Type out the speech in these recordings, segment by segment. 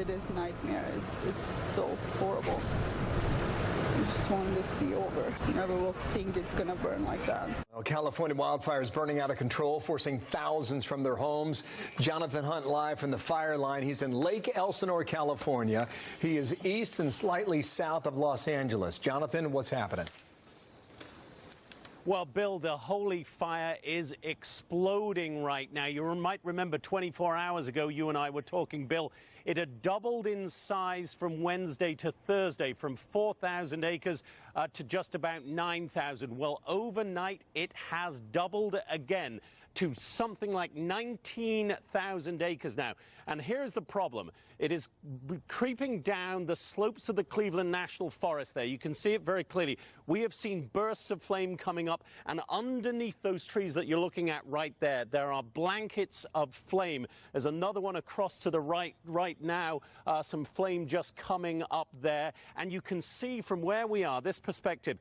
it is a nightmare. It's so horrible. I just want this to be over. Never will think it's going to burn like that. Well, California wildfires burning out of control, forcing thousands from their homes. Jonathan Hunt live from the fire line. He's in Lake Elsinore, California. He is east and slightly south of Los Angeles. Jonathan, what's happening? Well, Bill, the holy fire is exploding right now. You might remember 24 hours ago, you and I were talking, Bill. It had doubled in size from Wednesday to Thursday, from 4,000 acres to just about 9,000. Well, overnight, it has doubled again to something like 19,000 acres now. And here's the problem. It is creeping down the slopes of the Cleveland National Forest there. You can see it very clearly. We have seen bursts of flame coming up, and underneath those trees that you're looking at right there, there are blankets of flame. There's another one across to the right now, some flame just coming up there. And you can see from where we are, this perspective,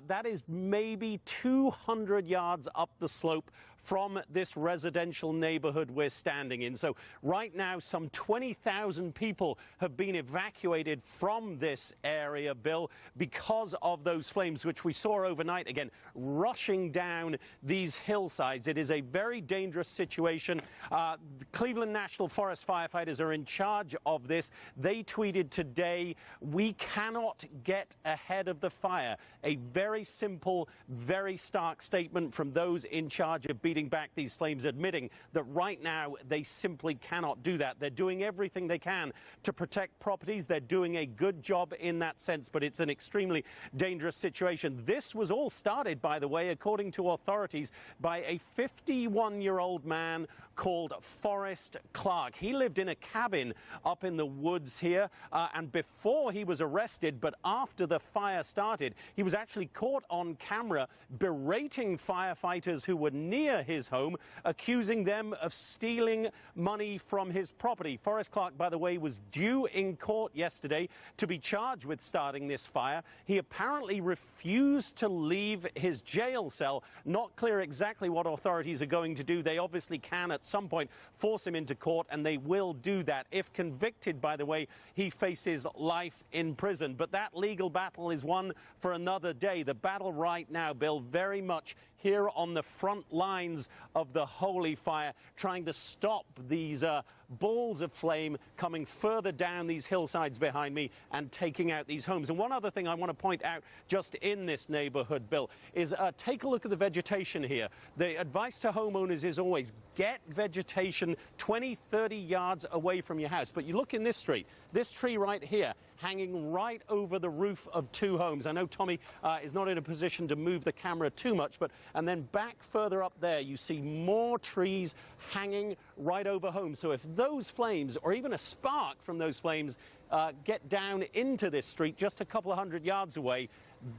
that is maybe 200 yards up the slope from this residential neighborhood we're standing in. So right now, some 20,000 people have been evacuated from this area, Bill, because of those flames, which we saw overnight, again, rushing down these hillsides. It is a very dangerous situation. The Cleveland National Forest firefighters are in charge of this. They tweeted today, "We cannot get ahead of the fire." A very simple, very stark statement from those in charge of beating back these flames, admitting that right now they simply cannot do that. They're doing everything they can to protect properties. They're doing a good job in that sense, but it's an extremely dangerous situation. This was all started, by the way, according to authorities, by a 51-year-old man called Forrest Clark. He lived in a cabin up in the woods here, and before he was arrested, but after the fire started, he was actually caught on camera berating firefighters who were near his home, accusing them of stealing money from his property. Forrest Clark, by the way, was due in court yesterday to be charged with starting this fire. He apparently refused to leave his jail cell. Not clear exactly what authorities are going to do. They obviously can at some point force him into court, and they will do that. If convicted, by the way, he faces life in prison. But that legal battle is one for another day. The battle right now, Bill, very much here on the front lines of the holy fire, trying to stop these balls of flame coming further down these hillsides behind me and taking out these homes. And one other thing I want to point out just in this neighborhood, Bill, is take a look at the vegetation here. The advice to homeowners is always get vegetation 20, 30 yards away from your house. But you look in this street, this tree right here, hanging right over the roof of two homes. I know Tommy is not in a position to move the camera too much, and then back further up there, you see more trees hanging right over homes. So if those flames, or even a spark from those flames, get down into this street just a couple of hundred yards away,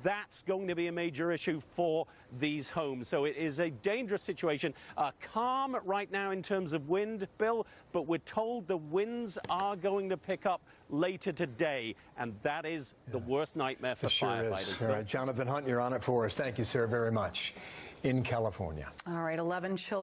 that's going to be a major issue for these homes. So it is a dangerous situation. Calm right now in terms of wind, Bill, but we're told the winds are going to pick up later today, and that is the worst nightmare for firefighters. All right, Jonathan Hunt, you're on it for us. Thank you, sir, very much. In California. All right, 11 children.